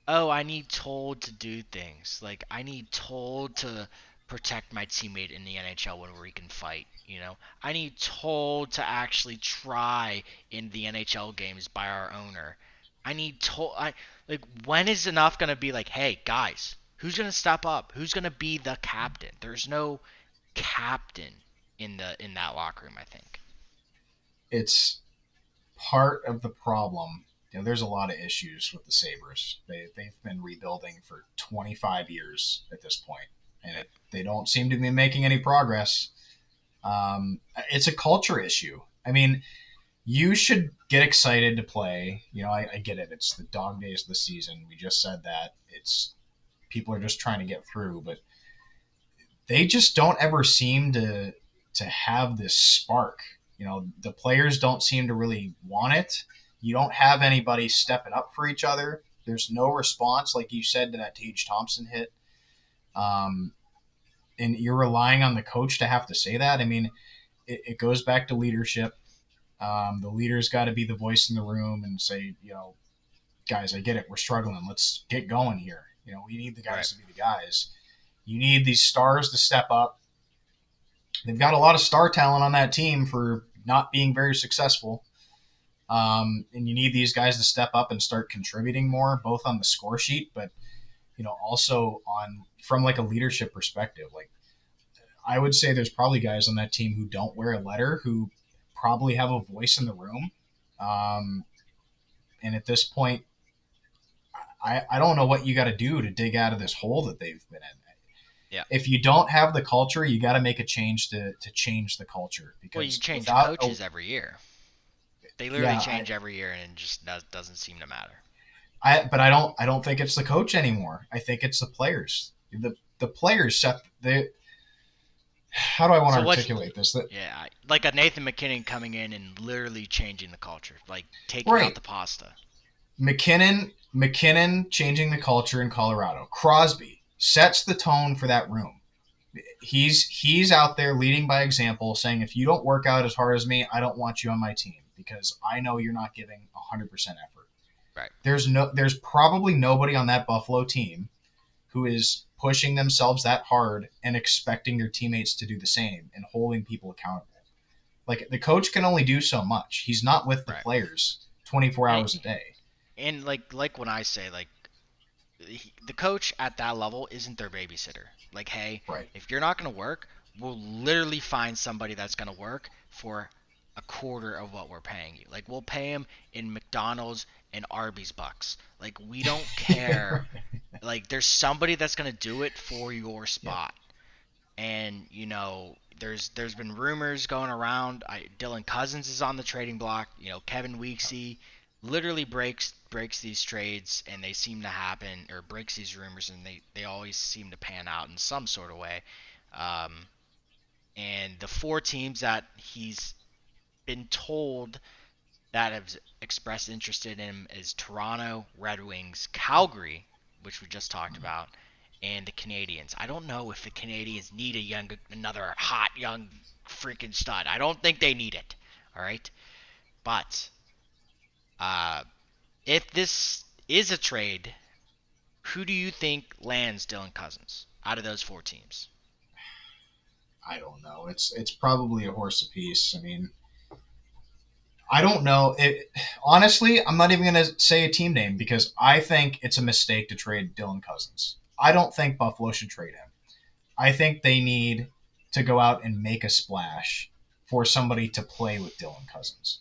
Speaker 1: oh, I need told to do things. Like I need told to protect my teammate in the NHL when we can fight. I need told to actually try in the NHL games by our owner. I need told. I like when is enough gonna be like, hey guys, who's gonna step up? Who's gonna be the captain? There's no captain in that locker room. I think.
Speaker 2: It's part of the problem. There's a lot of issues with the Sabres. They've been rebuilding for 25 years at this point, and
Speaker 1: Yep.
Speaker 2: they don't seem to be making any progress. It's a culture issue. I mean, you should get excited to play. I get it. It's the dog days of the season. We just said that. It's people are just trying to get through, but they just don't ever seem to have this spark. The players don't seem to really want it. You don't have anybody stepping up for each other. There's no response, like you said, to that Tage Thompson hit. Um, and you're relying on the coach to have to say that. I mean, it goes back to leadership. The leader's got to be the voice in the room and say, guys, I get it. We're struggling. Let's get going here. We need the
Speaker 1: Right.
Speaker 2: guys to be the guys. You need these stars to step up. They've got a lot of star talent on that team for not being very successful. And you need these guys to step up and start contributing more, both on the score sheet, but also on from like a leadership perspective. Like I would say, there's probably guys on that team who don't wear a letter who probably have a voice in the room. Um, and at this point, I don't know what you got to do to dig out of this hole that they've been in.
Speaker 1: Yeah.
Speaker 2: If you don't have the culture, you got to make a change to change the culture
Speaker 1: Well, you
Speaker 2: because
Speaker 1: change
Speaker 2: without a
Speaker 1: coaches every year. They literally
Speaker 2: yeah,
Speaker 1: change every year, and it just doesn't seem to matter.
Speaker 2: but I don't think it's the coach anymore. I think it's the players. The players set the how do I want to
Speaker 1: So what's
Speaker 2: articulate this? That
Speaker 1: yeah, like a Nathan McKinnon coming in and literally changing the culture, like taking out
Speaker 2: right,
Speaker 1: the pasta.
Speaker 2: McKinnon changing the culture in Colorado. Crosby sets the tone for that room. He's out there leading by example, saying if you don't work out as hard as me, I don't want you on my team because I know you're not giving 100% effort.
Speaker 1: Right.
Speaker 2: There's probably nobody on that Buffalo team who is pushing themselves that hard and expecting their teammates to do the same and holding people accountable. Like the coach can only do so much. He's not with the
Speaker 1: Right.
Speaker 2: players 24
Speaker 1: And
Speaker 2: hours a day.
Speaker 1: and like when I say like the coach at that level isn't their babysitter. Like, hey,
Speaker 2: Right.
Speaker 1: if you're not going to work, we'll literally find somebody that's going to work for a quarter of what we're paying you. Like, we'll pay him in McDonald's and Arby's bucks. Like, we don't care. Like, there's somebody that's going to do it for your
Speaker 2: Yep.
Speaker 1: spot. And there's been rumors going around. Dylan Cousins is on the trading block. Kevin Weeksy literally breaks these trades, and they seem to happen, or breaks these rumors, and they always seem to pan out in some sort of way. Um, and the four teams that he's been told that have expressed interest in him is Toronto, Red Wings, Calgary, which we just talked about, and the Canadians. I don't know if the Canadians need another hot young freaking stud. I don't think they need it. All right, but uh, if this is a trade, who do you think lands Dylan Cousins out of those four teams?
Speaker 2: I don't know. It's probably a horse apiece. I mean, I don't know. Honestly, I'm not even going to say a team name because I think it's a mistake to trade Dylan Cousins. I don't think Buffalo should trade him. I think they need to go out and make a splash for somebody to play with Dylan Cousins.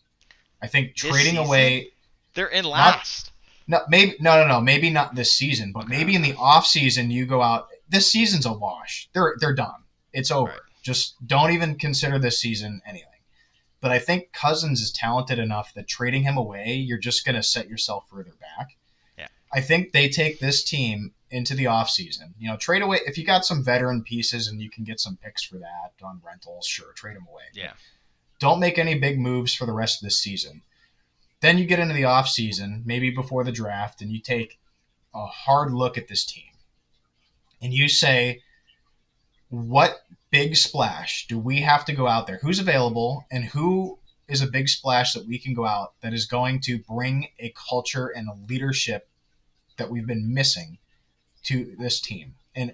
Speaker 2: I think
Speaker 1: This
Speaker 2: trading
Speaker 1: season,
Speaker 2: away
Speaker 1: they're in
Speaker 2: not
Speaker 1: last.
Speaker 2: maybe not this season, but
Speaker 1: Okay,
Speaker 2: maybe in
Speaker 1: okay,
Speaker 2: the off season you go out. This season's a wash. They're done. It's over.
Speaker 1: right.
Speaker 2: Just don't even consider this season anything. But I think Cousins is talented enough that trading him away, you're just going to set yourself further back.
Speaker 1: Yeah,
Speaker 2: I think they take this team into the offseason. Trade away if you got some veteran pieces and you can get some picks for that on rentals, sure, trade them away. But
Speaker 1: yeah,
Speaker 2: don't make any big moves for the rest of this season. Then you get into the offseason, maybe before the draft, and you take a hard look at this team. And you say, what big splash do we have to go out there? Who's available and who is a big splash that we can go out that is going to bring a culture and a leadership that we've been missing to this team? And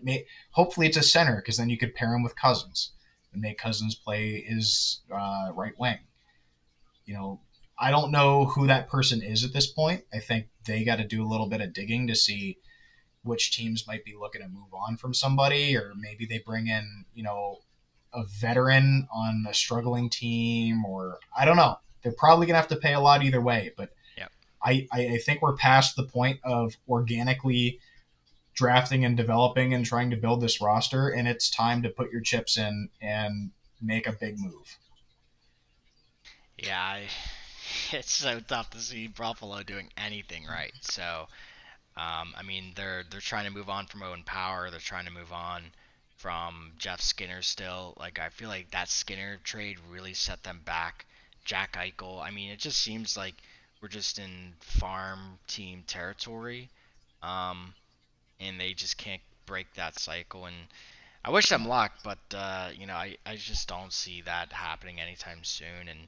Speaker 2: hopefully it's a center because then you could pair him with Cousins and make Cousins play his right wing. You know, I don't know who that person is at this point. I think they got to do a little bit of digging to see which teams might be looking to move on from somebody, or maybe they bring in, a veteran on a struggling team, or I don't know. They're probably gonna have to pay a lot either way, but
Speaker 1: yeah.
Speaker 2: I think we're past the point of organically drafting and developing and trying to build this roster, and it's time to put your chips in and make a big move.
Speaker 1: Yeah, it's so tough to see Buffalo doing anything right. So, I mean, they're trying to move on from Owen Power. They're trying to move on from Jeff Skinner still. Like, I feel like that Skinner trade really set them back. Jack Eichel. I mean, it just seems like we're just in farm team territory, um, and they just can't break that cycle. And I wish them
Speaker 2: Yeah.
Speaker 1: luck, but I just don't see that happening anytime soon. And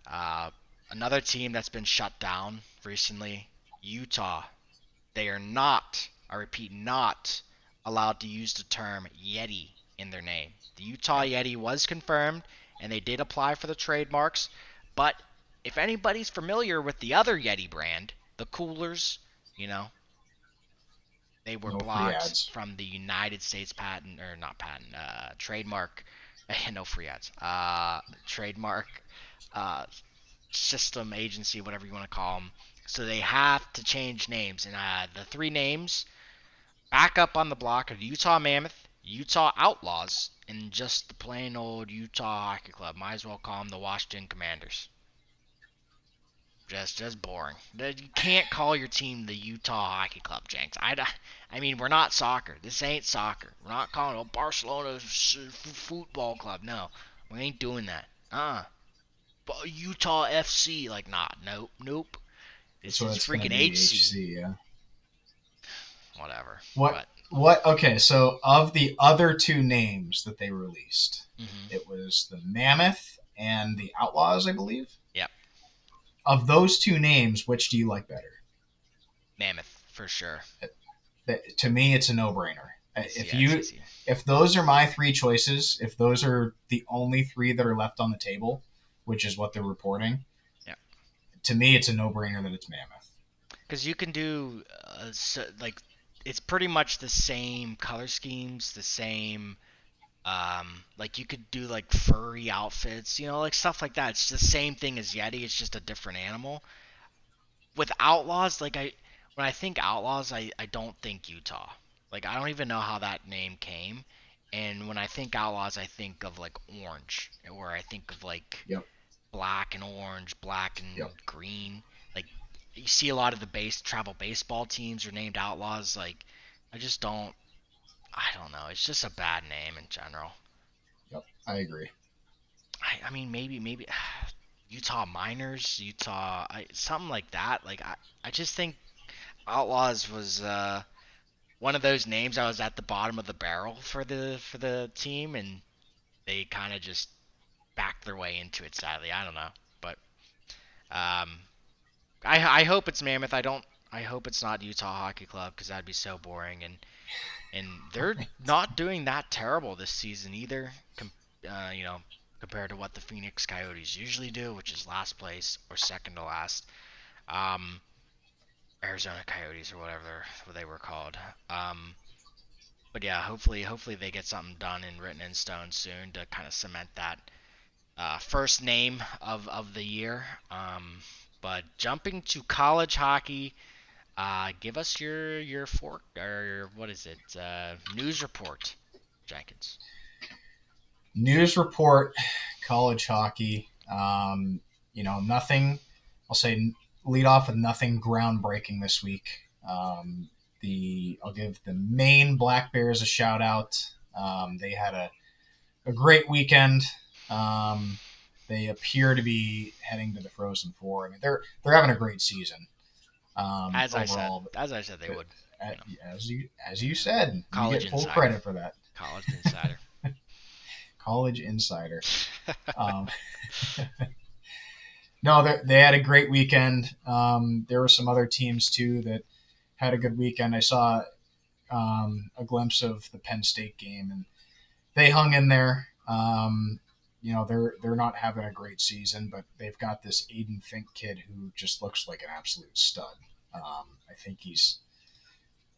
Speaker 1: uh, another team that's been shut down recently, Utah. They are not, I repeat, not allowed to use the term Yeti in their name. The Utah
Speaker 2: Yep.
Speaker 1: Yeti was confirmed, and they did apply for the trademarks. But if anybody's familiar with the other Yeti brand, the coolers, you know, they were
Speaker 2: No free
Speaker 1: blocked
Speaker 2: ads.
Speaker 1: from the United States patent, or not patent, trademark, no free ads, trademark uh, system agency, whatever you want to call them. So they have to change names. And the three names back up on the block are the Utah Mammoth, Utah Outlaws, and just the plain old Utah Hockey Club. Might as well call them the Washington Commanders. Just boring. You can't call your team the Utah Hockey Club, Jenks. I mean, we're not soccer. This ain't soccer. We're not calling it Barcelona Football Club. No, we ain't doing that. Utah FC. Like, nah, nope.
Speaker 2: That's
Speaker 1: This
Speaker 2: what
Speaker 1: is
Speaker 2: it's gonna
Speaker 1: freaking
Speaker 2: be.
Speaker 1: HC.
Speaker 2: HC, yeah.
Speaker 1: Whatever.
Speaker 2: What?
Speaker 1: But
Speaker 2: What? Okay, so of the other two names that they released,
Speaker 1: mhm.
Speaker 2: it was the Mammoth and the Outlaws, I believe.
Speaker 1: Yep,
Speaker 2: Of those two names, which do you like better?
Speaker 1: Mammoth for sure.
Speaker 2: To me, it's a no-brainer. If
Speaker 1: It's
Speaker 2: you
Speaker 1: easy.
Speaker 2: if those are my three choices, if those are the only three that are left on the table, which is what they're reporting,
Speaker 1: Yeah,
Speaker 2: to me, it's a no-brainer that it's Mammoth.
Speaker 1: because you can do like it's pretty much the same color schemes, the same like you could do like furry outfits, like stuff like that. It's the same thing as Yeti. It's just a different animal. With Outlaws, like when I think Outlaws, I don't think Utah. Like I don't even know how that name came. And when I think Outlaws, I think of like orange, or I think of like
Speaker 2: Yep.
Speaker 1: black and orange, black and
Speaker 2: Yep.
Speaker 1: green. Like you see a lot of the base travel baseball teams are named Outlaws. Like I just don't. I don't know. It's just a bad name in general.
Speaker 2: Yep. I agree.
Speaker 1: I mean maybe Utah Miners, something like that. Like I just think Outlaws was one of those names. I was at the bottom of the barrel for the team, and they kind of just backed their way into it. Sadly, I don't know, but um, I hope it's Mammoth. I don't. I hope it's not Utah Hockey Club because that'd be so boring. And they're not doing that terrible this season either. You know, compared to what the Phoenix Coyotes usually do, which is last place or second to last. Um, Arizona Coyotes or what they were called. But yeah, hopefully they get something done and written in stone soon to kind of cement that first name of the year. But jumping to college hockey, give us your fork or what is it? News report, Jenkins.
Speaker 2: News report, college hockey. Nothing. I'll say lead off with nothing groundbreaking this week. I'll give the Maine Black Bears a shout out. They had a great weekend. They appear to be heading to the Frozen Four. I mean, they're having a great season overall.
Speaker 1: As I said, they
Speaker 2: But
Speaker 1: would. You know,
Speaker 2: as you said, you
Speaker 1: college
Speaker 2: get full
Speaker 1: insider,
Speaker 2: credit for that.
Speaker 1: college insider.
Speaker 2: College insider. Um, no, they had a great weekend. There were some other teams too that had a good weekend. I saw a glimpse of the Penn State game, and they hung in there. They're not having a great season, but they've got this Aiden Fink kid who just looks like an absolute stud. I think he's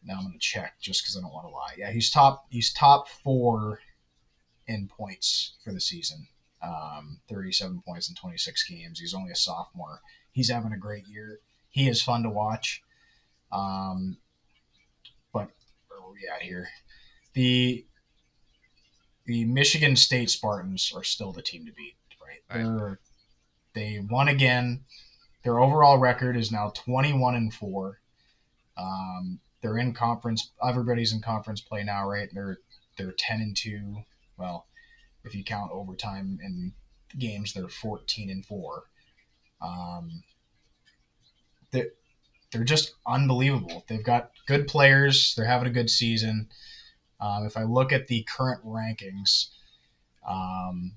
Speaker 2: now I'm going to check just because I don't want to lie. Yeah, he's top four in points for the season. 37 points in 26 games. He's only a sophomore. He's having a great year. He is fun to watch. But where are we at here? The the Michigan State Spartans are still the team to beat, right?
Speaker 1: Right.
Speaker 2: They won again. Their overall record is now 21-4. They're in conference. Everybody's in conference play now, right? They're 10-2. Well, if you count overtime and games, they're 14-4. Um, they're, they're just unbelievable. They've got good players. They're having a good season. If I look at the current rankings, um,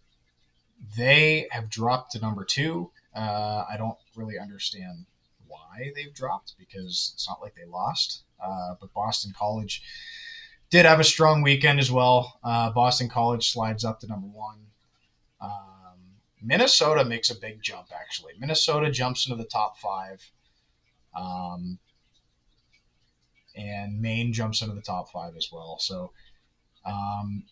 Speaker 2: they have dropped to number two. I don't really understand why they've dropped because it's not like they lost. But Boston College did have a strong weekend as well. Boston College slides up to number one. Minnesota makes a big jump, actually. Minnesota jumps into the top five. Um, and Maine jumps into the top five as well. So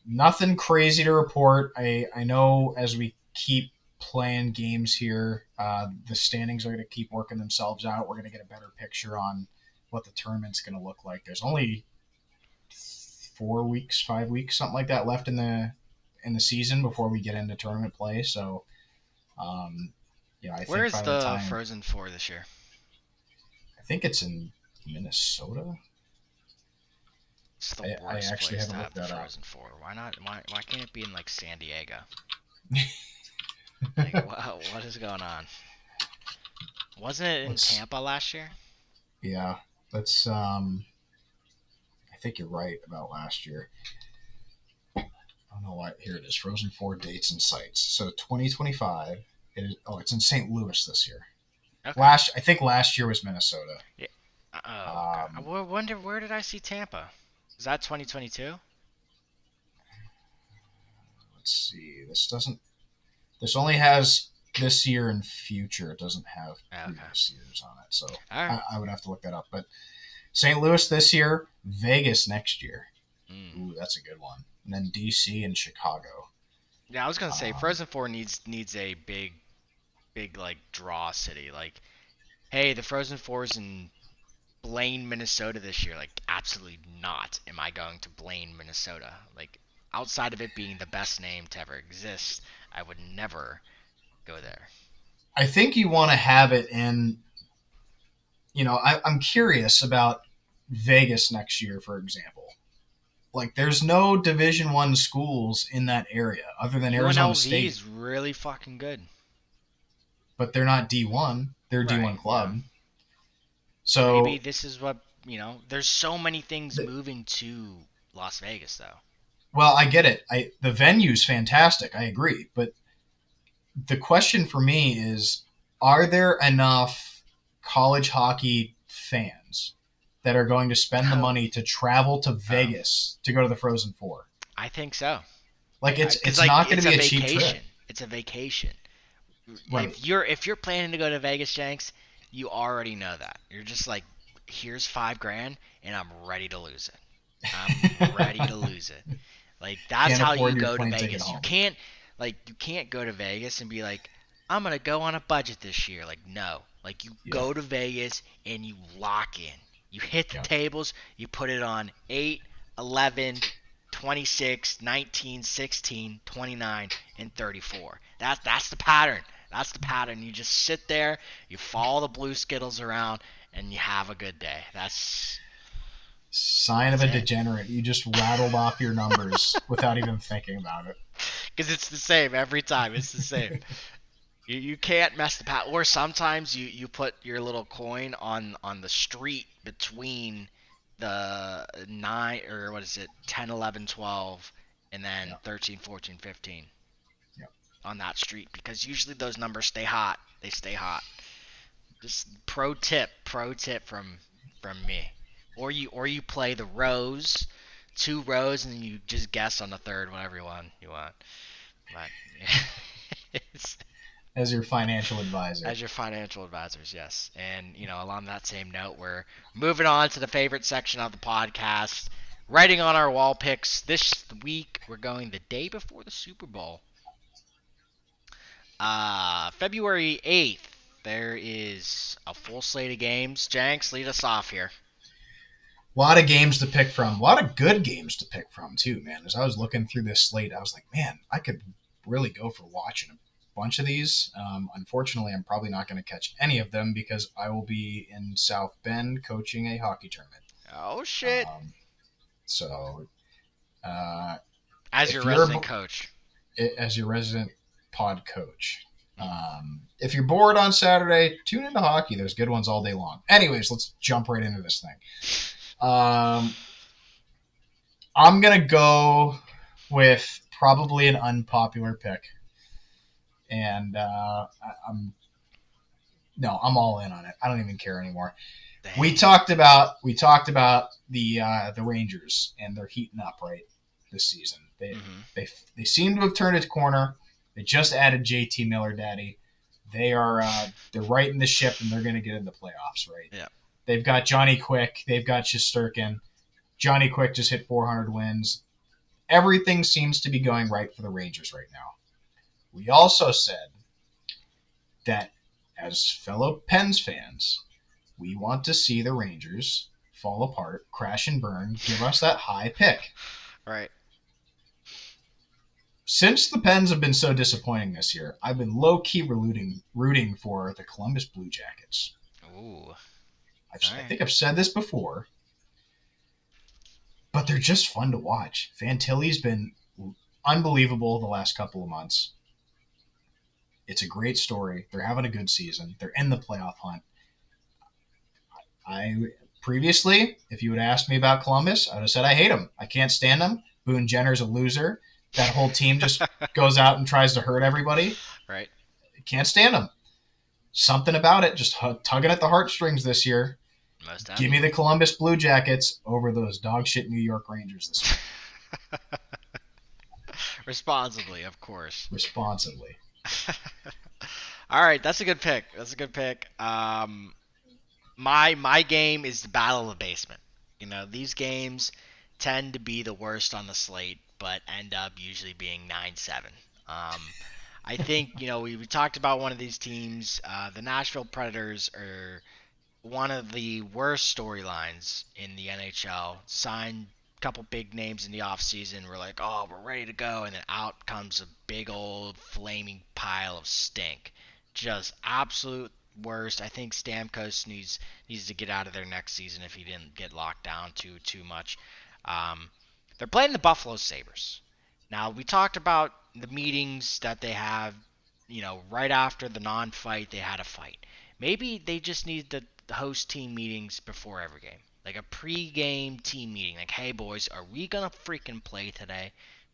Speaker 2: nothing crazy to report. I know as we keep playing games here. The standings are going to keep working themselves out. We're going to get a better picture on what the tournament's going to look like. There's only 4 weeks, 5 weeks, something like that left in the season before we get into tournament play. So, I
Speaker 1: Where
Speaker 2: think
Speaker 1: is
Speaker 2: by the
Speaker 1: the
Speaker 2: time
Speaker 1: Frozen Four this year?
Speaker 2: I think it's in Minnesota.
Speaker 1: It's the
Speaker 2: I
Speaker 1: worst
Speaker 2: actually
Speaker 1: place to
Speaker 2: haven't
Speaker 1: have
Speaker 2: looked
Speaker 1: the
Speaker 2: that up.
Speaker 1: Frozen Four. Why not? Why can't it be in like San Diego? Like, what is going on? Wasn't it in
Speaker 2: Let's
Speaker 1: Tampa last year?
Speaker 2: Yeah, let's. I think you're right about last year. I don't know why. Here it is. Frozen Four dates and sites. So 2025. It's in St. Louis this year.
Speaker 1: Okay.
Speaker 2: I think last year was Minnesota.
Speaker 1: Yeah. Oh, okay. I
Speaker 2: Um,
Speaker 1: wonder where did I see Tampa? Is that 2022?
Speaker 2: let's see. This only has this year and future. It doesn't have
Speaker 1: Okay.
Speaker 2: previous years on it. So
Speaker 1: All right.
Speaker 2: I would have to look that up. But St. Louis this year, Vegas next year.
Speaker 1: Mm.
Speaker 2: Ooh, that's a good one. And then DC and Chicago.
Speaker 1: Yeah, I was gonna say
Speaker 2: Um,
Speaker 1: Frozen Four needs a big like draw city. Like, hey, the Frozen Four's in Blaine, Minnesota this year. Like, absolutely not. Am I going to Blaine, Minnesota? Like, outside of it being the best name to ever exist, I would never go there.
Speaker 2: I think you want to have it in. I'm curious about Vegas next year, for example. Like, there's no Division One schools in that area other than Arizona
Speaker 1: UNLV
Speaker 2: State,
Speaker 1: is really fucking good.
Speaker 2: but they're not D1. They're a
Speaker 1: Right.
Speaker 2: D1
Speaker 1: Yeah.
Speaker 2: club.
Speaker 1: Maybe
Speaker 2: So,
Speaker 1: this is what there's so many things moving to Las Vegas though.
Speaker 2: well, I get it. The venue's fantastic. I agree, but the question for me is, are there enough college hockey fans that are going to spend the
Speaker 1: Oh.
Speaker 2: money to travel to Vegas to go to the Frozen Four?
Speaker 1: I think so.
Speaker 2: Like, it's
Speaker 1: Because
Speaker 2: it's not going to be a cheap trip.
Speaker 1: It's a vacation.
Speaker 2: Right.
Speaker 1: If you're planning to go to Vegas, Jenks, you already know that. You're just like, here's $5,000, and I'm ready to lose it. I'm ready to lose it. Like, that's
Speaker 2: Can't
Speaker 1: how
Speaker 2: afford
Speaker 1: you
Speaker 2: your
Speaker 1: go to
Speaker 2: plane ticket
Speaker 1: Vegas.
Speaker 2: home.
Speaker 1: You can't go to Vegas and be like, I'm gonna go on a budget this year. Like, no. Like, you
Speaker 2: Yeah.
Speaker 1: go to Vegas and you lock in. You hit the
Speaker 2: Yeah.
Speaker 1: tables. You put it on 8, 11, 26, 19, 16, 29, and 34. That's the pattern. That's the pattern. You just sit there, you follow the blue skittles around, and you have a good day.
Speaker 2: Sign of
Speaker 1: That's
Speaker 2: a
Speaker 1: it.
Speaker 2: degenerate. You just rattled off your numbers without even thinking about it.
Speaker 1: Because it's the same every time. It's the same. You can't mess the pat. Or sometimes you put your little coin on the street between the 9, or what is it, 10, 11, 12, and then
Speaker 2: Yeah.
Speaker 1: 13, 14, 15
Speaker 2: Yeah.
Speaker 1: on that street, because usually those numbers stay hot. They stay hot. Just pro tip from me. Or you play the rows, 2 rows, and then you just guess on the third whatever one you want. But it's,
Speaker 2: As your financial advisor.
Speaker 1: as your financial advisors, yes. And along that same note, we're moving on to the favorite section of the podcast, writing on our wall picks. This week we're going the day before the Super Bowl. February 8th. There is a full slate of games. Jenks, lead us off here.
Speaker 2: A lot of games to pick from. A lot of good games to pick from, too, man. As I was looking through this slate, I was like, man, I could really go for watching a bunch of these. Unfortunately, I'm probably not going to catch any of them because I will be in South Bend coaching a hockey tournament.
Speaker 1: Oh, shit.
Speaker 2: So,
Speaker 1: As
Speaker 2: if
Speaker 1: your
Speaker 2: you're
Speaker 1: resident coach.
Speaker 2: as your resident pod coach. If you're bored on Saturday, tune into hockey. There's good ones all day long. Anyways, let's jump right into this thing. I'm going to go with probably an unpopular pick. And I'm all in on it. I don't even care anymore.
Speaker 1: Dang.
Speaker 2: We talked about the Rangers, and they're heating up right this season. They seem to have turned its corner. They just added JT Miller, Daddy. They're righting the ship, and they're going to get in the playoffs, right?
Speaker 1: Yeah.
Speaker 2: They've got Johnny Quick. They've got Shesterkin. Johnny Quick just hit 400 wins. Everything seems to be going right for the Rangers right now. We also said that as fellow Pens fans, we want to see the Rangers fall apart, crash and burn, give us that high pick.
Speaker 1: Right.
Speaker 2: Since the Pens have been so disappointing this year, I've been low-key rooting for the Columbus Blue Jackets.
Speaker 1: Ooh.
Speaker 2: I think I've said this before, but they're just fun to watch. Fantilli's been unbelievable the last couple of months. It's a great story. They're having a good season. They're in the playoff hunt. Previously, if you would ask me about Columbus, I would have said I hate them. I can't stand them. Boone Jenner's a loser. That whole team just goes out and tries to hurt everybody.
Speaker 1: Right.
Speaker 2: Can't stand them. Something about it, just tugging at the heartstrings this year.
Speaker 1: Most
Speaker 2: Give
Speaker 1: definitely.
Speaker 2: me the Columbus Blue Jackets over those dog shit New York Rangers this year.
Speaker 1: Responsibly, of course.
Speaker 2: Responsibly.
Speaker 1: All right, that's a good pick. That's a good pick. My game is the battle of the basement. You know, these games tend to be the worst on the slate, but end up usually being 9-7. I think we talked about one of these teams. The Nashville Predators are one of the worst storylines in the NHL. Signed a couple big names in the offseason. We're like, oh, we're ready to go. And then out comes a big old flaming pile of stink. Just absolute worst. I think Stamkos needs to get out of there next season if he didn't get locked down too much. Um, they're playing the Buffalo Sabres. Now, we talked about the meetings that they have, right after the non-fight, they had a fight. Maybe they just need to host team meetings before every game. Like a pre-game team meeting. Like, hey, boys, are we going to freaking play today?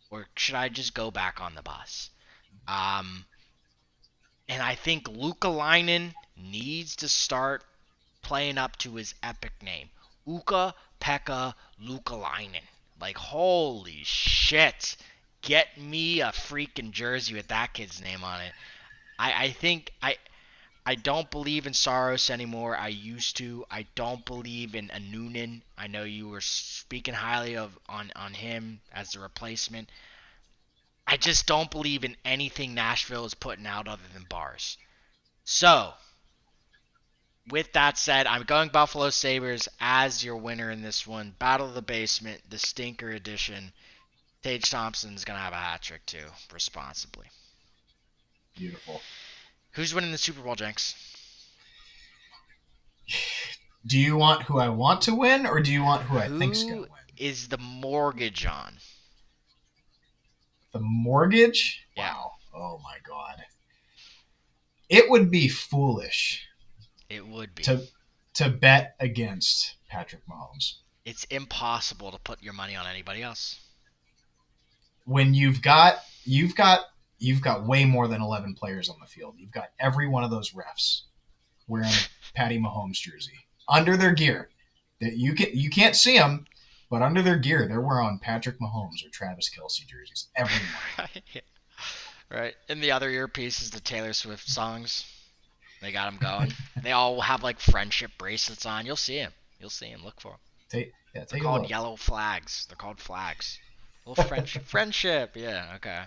Speaker 1: Or should I just go back on the bus? Um, and I think Luukalainen needs to start playing up to his epic name. Ukko-Pekka Luukalainen. Like, holy shit. Get me a freaking jersey with that kid's name on it. I think I don't believe in Saros anymore. I used to. I don't believe in a Noonan. I know you were speaking highly of on him as the replacement. I just don't believe in anything Nashville is putting out other than bars. So, with that said, I'm going Buffalo Sabres as your winner in this one. Battle of the Basement, the Stinker Edition. Tage Thompson's going to have a hat trick too, responsibly.
Speaker 2: Beautiful.
Speaker 1: Who's winning the Super Bowl, Jenks?
Speaker 2: Do you want who I want to win, or do you want who I think's going to win?
Speaker 1: Is the mortgage on?
Speaker 2: The mortgage?
Speaker 1: Yeah.
Speaker 2: Wow. Oh, my God. It would be foolish.
Speaker 1: It would be.
Speaker 2: To bet against Patrick Mahomes.
Speaker 1: It's impossible to put your money on anybody else.
Speaker 2: When you've got way more than 11 players on the field. You've got every one of those refs wearing a Patty Mahomes jersey under their gear. That you can't see them, but under their gear they're wearing Patrick Mahomes or Travis Kelce jerseys every night.
Speaker 1: Right. And the other earpiece is the Taylor Swift songs. They got them going. They all have like friendship bracelets on. You'll see them. Look for them.
Speaker 2: They're
Speaker 1: called yellow flags. They're called flags. A little friendship. Yeah. Okay.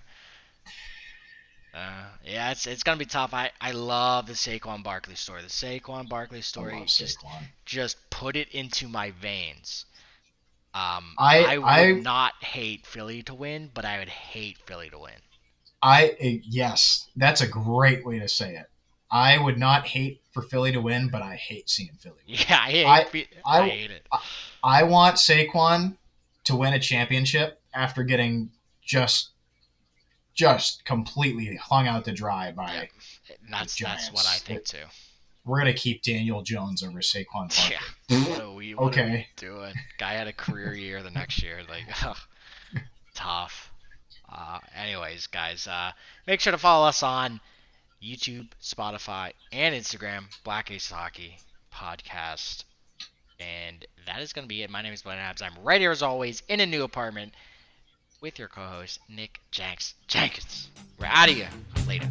Speaker 1: Yeah, it's gonna be tough. I love the Saquon Barkley story. The Saquon Barkley story just put it into my veins. I would not hate Philly to win, but I would hate Philly to win.
Speaker 2: Yes, that's a great way to say it. I would not hate for Philly to win, but I hate seeing Philly win.
Speaker 1: Yeah, I hate it.
Speaker 2: I want Saquon to win a championship after getting just completely hung out to dry by
Speaker 1: the Giants. That's what I think too.
Speaker 2: We're gonna keep Daniel Jones over Saquon Barkley.
Speaker 1: Yeah. What are we doing? Guy had a career year the next year. Like, tough. Anyways, guys, make sure to follow us on YouTube, Spotify, and Instagram. Black Ace Hockey Podcast. And that is going to be it. My name is Blaine Abs. I'm right here as always in a new apartment with your co-host, Nick Jenkins. We're out of here. Later.